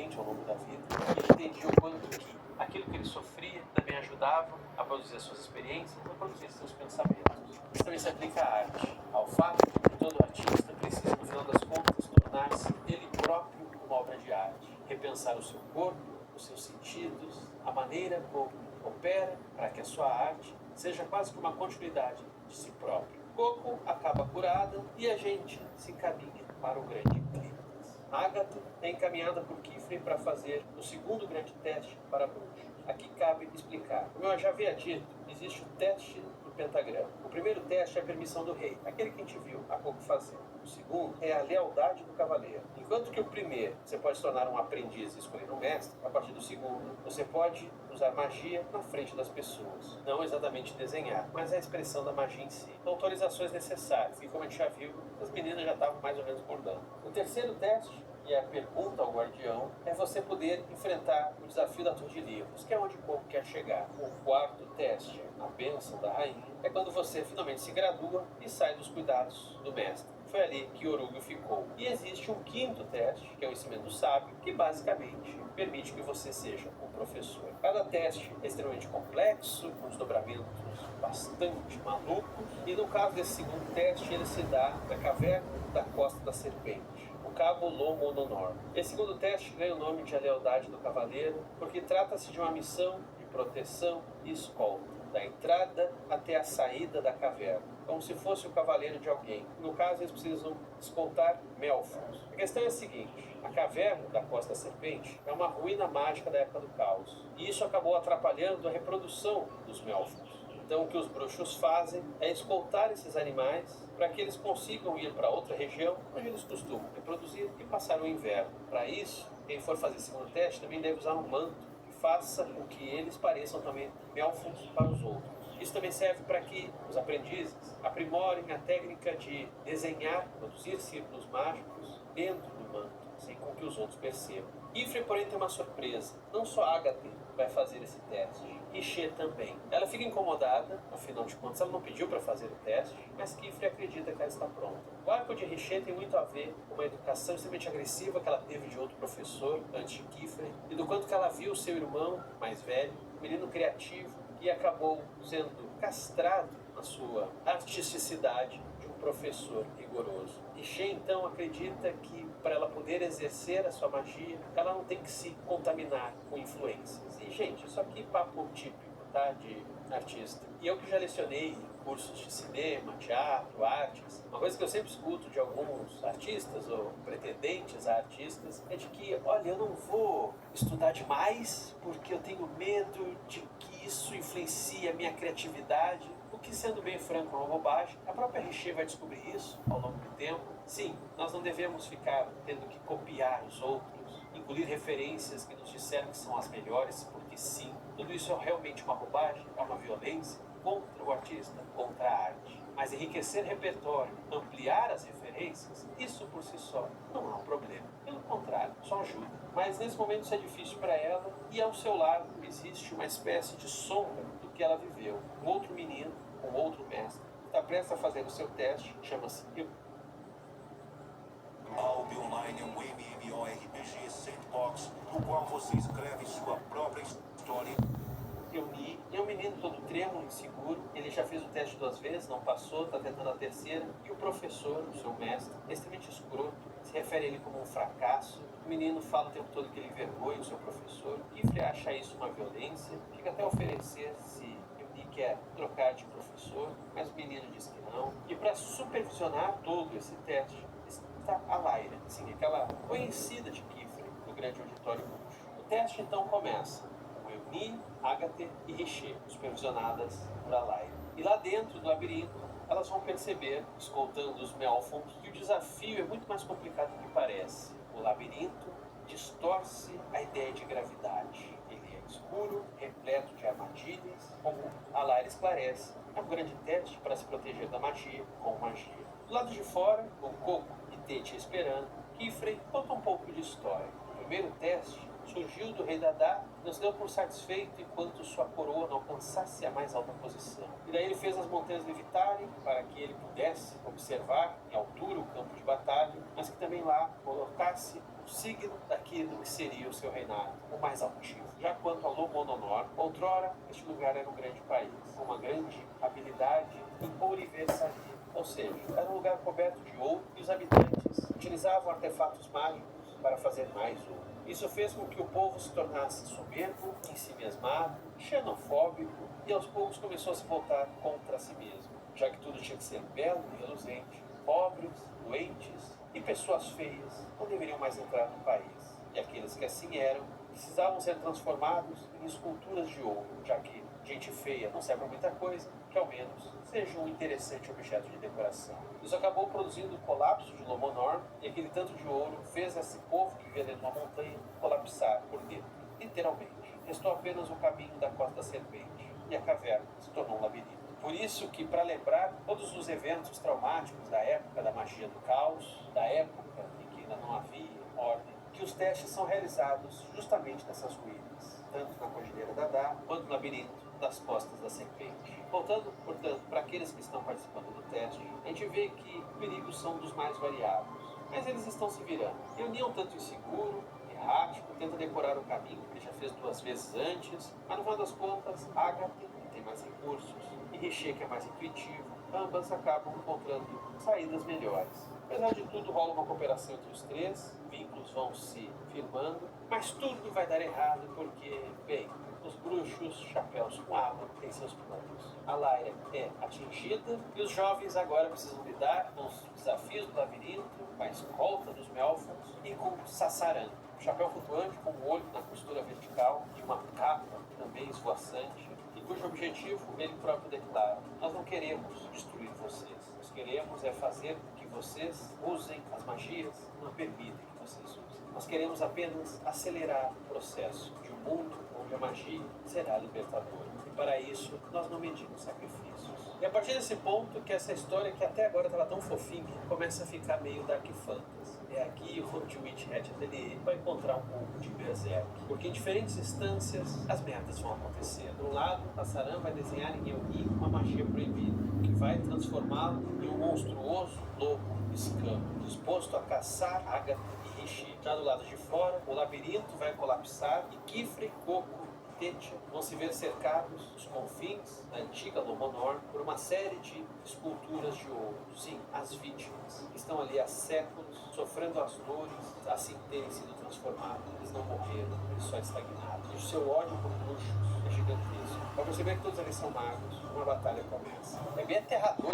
rapidamente ao longo da vida. E ele entendia o quanto que aquilo que ele sofria também ajudava a produzir as suas experiências, a produzir seus pensamentos. Isso também se aplica à arte, ao fato de que todo artista precisa, no final das contas, tornar-se ele próprio uma obra de arte, repensar o seu corpo, os seus sentidos, a maneira como opera para que a sua arte seja quase que uma continuidade de si próprio. Coco acaba curada e a gente se encaminha para o grande clímax. Agatha é encaminhada por Kiefer para fazer o segundo grande teste para bruxo. Aqui cabe explicar. Como eu já havia dito, existe o teste do pentagrama. O primeiro teste é a permissão do rei, aquele que a gente viu há pouco fazer. O segundo é a lealdade do cavaleiro. Enquanto que o primeiro, você pode se tornar um aprendiz e escolher um mestre, a partir do segundo, você pode usar magia na frente das pessoas. Não exatamente desenhar, mas a expressão da magia em si. São autorizações necessárias, e como a gente já viu, as meninas já estavam mais ou menos bordando. O terceiro teste, e a pergunta ao guardião, é você poder enfrentar o desafio da Torre de Livros, que é onde o povo quer chegar. O quarto teste, a bênção da rainha, é quando você finalmente se gradua e sai dos cuidados do mestre. Foi ali que Orugo ficou. E existe um quinto teste, que é o ensinamento do sábio, que basicamente permite que você seja um professor. Cada teste é extremamente complexo, com desdobramentos bastante malucos, e no caso desse segundo teste, ele se dá na caverna da Costa da Serpente, o Cabo Lomo Nonor. Esse segundo teste ganha o nome de A Lealdade do Cavaleiro, porque trata-se de uma missão de proteção e escolta, da entrada até a saída da caverna, como se fosse o cavaleiro de alguém. No caso, eles precisam escoltar Melfons. A questão é a seguinte: a caverna da Costa da Serpente é uma ruína mágica da época do caos, e isso acabou atrapalhando a reprodução dos Melfons. Então, o que os bruxos fazem é escoltar esses animais para que eles consigam ir para outra região onde eles costumam reproduzir e passar o inverno. Para isso, quem for fazer esse segundo teste também deve usar um manto que faça com que eles pareçam também Melfons para os outros. Isso também serve para que os aprendizes aprimorem a técnica de desenhar, produzir círculos mágicos dentro do manto, sem com que os outros percebam. Ifre, porém, tem uma surpresa. Não só Agatha vai fazer esse teste, Richer também. Ela fica incomodada, afinal de contas ela não pediu para fazer o teste, mas Kiefer acredita que ela está pronta. O arco de Richer tem muito a ver com uma educação extremamente agressiva que ela teve de outro professor, antes de Kiefer, e do quanto que ela viu seu irmão mais velho, um menino criativo, e acabou sendo castrado na sua artisticidade de um professor rigoroso. Richer então acredita que para ela poder exercer a sua magia, ela não tem que se contaminar com influências. E gente, isso aqui é papo típico, tá, de artista. E eu que já lecionei cursos de cinema, teatro, artes, uma coisa que eu sempre escuto de alguns artistas ou pretendentes a artistas é de que, olha, eu não vou estudar demais porque eu tenho medo de que isso influencie a minha criatividade. O que, sendo bem franco, é uma bobagem. A própria Richer vai descobrir isso ao longo do tempo. Sim, nós não devemos ficar tendo que copiar os outros, incluir referências que nos disseram que são as melhores, porque sim, tudo isso é realmente uma bobagem, é uma violência contra o artista, contra a arte. Mas enriquecer repertório, ampliar as referências, isso por si só não é um problema. Pelo contrário, só ajuda. Mas nesse momento isso é difícil para ela, e ao seu lado existe uma espécie de sombra do que ela viveu. Um outro menino, um outro mestre, está prestes a fazer o seu teste, chama-se Albi Online é um MMORPG sandbox no qual você escreve sua própria história. Euni é um menino todo trêmulo, inseguro. Ele já fez o teste 2 vezes, não passou, está tentando a terceira. E o professor, o seu mestre, é extremamente escroto, se refere a ele como um fracasso. O menino fala o tempo todo que ele envergonha o seu professor. Kiefer acha isso uma violência, fica até a oferecer se Euni quer trocar de professor, mas o menino diz que não. E para supervisionar todo esse teste está a Lyra, sim, aquela conhecida de Kiefer no grande auditório bruxo. O teste então começa. Euni, Agatha e Richer, supervisionadas por Lyra. E lá dentro do labirinto, elas vão perceber, escoltando os Melfons, que o desafio é muito mais complicado do que parece. O labirinto distorce a ideia de gravidade. Ele é escuro, repleto de armadilhas, como a Lyra esclarece. É um grande teste para se proteger da magia com magia. Do lado de fora, o Coco e Tete esperando, Kiefer conta um pouco de história. O primeiro teste surgiu do rei Dadá, não se deu por satisfeito enquanto sua coroa não alcançasse a mais alta posição. E daí ele fez as montanhas levitarem para que ele pudesse observar em altura o campo de batalha, mas que também lá colocasse o signo daquilo que seria o seu reinado, o mais altivo. Já quanto a Lomononor, outrora este lugar era um grande país, com uma grande habilidade em ouriversaria, ou seja, era um lugar coberto de ouro e os habitantes utilizavam artefatos mágicos para fazer mais ouro. Isso fez com que o povo se tornasse soberbo, ensimismado, xenofóbico e aos poucos começou a se voltar contra si mesmo, já que tudo tinha que ser belo e reluzente. Pobres, doentes e pessoas feias não deveriam mais entrar no país, e aqueles que assim eram precisavam ser transformados em esculturas de ouro, já que gente feia não serve para muita coisa, que ao menos seja um interessante objeto de decoração. Isso acabou produzindo o colapso de Lomonor, e aquele tanto de ouro fez esse povo que vivia dentro de uma montanha colapsar por dentro, literalmente. Restou apenas o caminho da Costa da Serpente, e a caverna se tornou um labirinto. Por isso que, para lembrar todos os eventos traumáticos da época da magia do caos, da época em que ainda não havia ordem, que os testes são realizados justamente nessas ruínas, tanto na Cordilheira da Dá, quanto no labirinto das Costas da Serpente. Voltando, portanto, para aqueles que estão participando do teste, a gente vê que os perigos são dos mais variados, mas eles estão se virando. Reunião um tanto inseguro, errático, tenta decorar o caminho que ele já fez 2 vezes antes, mas no final das contas, Agatha, que tem mais recursos, e Richer, que é mais intuitivo, ambas acabam encontrando saídas melhores. Apesar de tudo, rola uma cooperação entre os três, vínculos vão se firmando, mas tudo vai dar errado porque, bem, os bruxos chapéus com água têm seus planos. A Lyra é atingida e os jovens agora precisam lidar com os desafios do labirinto, com a escolta dos Melfons e com Sassaran, um chapéu flutuante com um olho na costura vertical e uma capa também esvoaçante, e cujo objetivo ele próprio declara: nós não queremos destruir vocês, nós queremos é fazer com que vocês usem as magias, não permitem que vocês usem. Nós queremos apenas acelerar o processo de um mundo onde a magia será libertadora. E para isso, nós não medimos sacrifícios. E a partir desse ponto que essa história, que até agora estava tão fofinha, começa a ficar meio dark fantasy. É aqui o de Witchhead ele vai encontrar um pouco de Berserk. Porque em diferentes instâncias, as merdas vão acontecer. De um lado, Sassaran vai desenhar em Elni uma magia proibida, que vai transformá-lo em um monstruoso lobo escamo, disposto a caçar Agatha e Rishi. Já do lado de fora, o labirinto vai colapsar e Kifre, Coco e Tetia vão se ver cercados nos confins da antiga Lomonor por uma série de esculturas de ouro. Sim, as vítimas que estão ali há séculos sofrendo as dores, assim terem sido transformados. Eles não morreram, eles só estagnaram. E o seu ódio por bruxos é gigantesco. Para perceber que todos eles são magos, uma batalha começa. É bem aterrador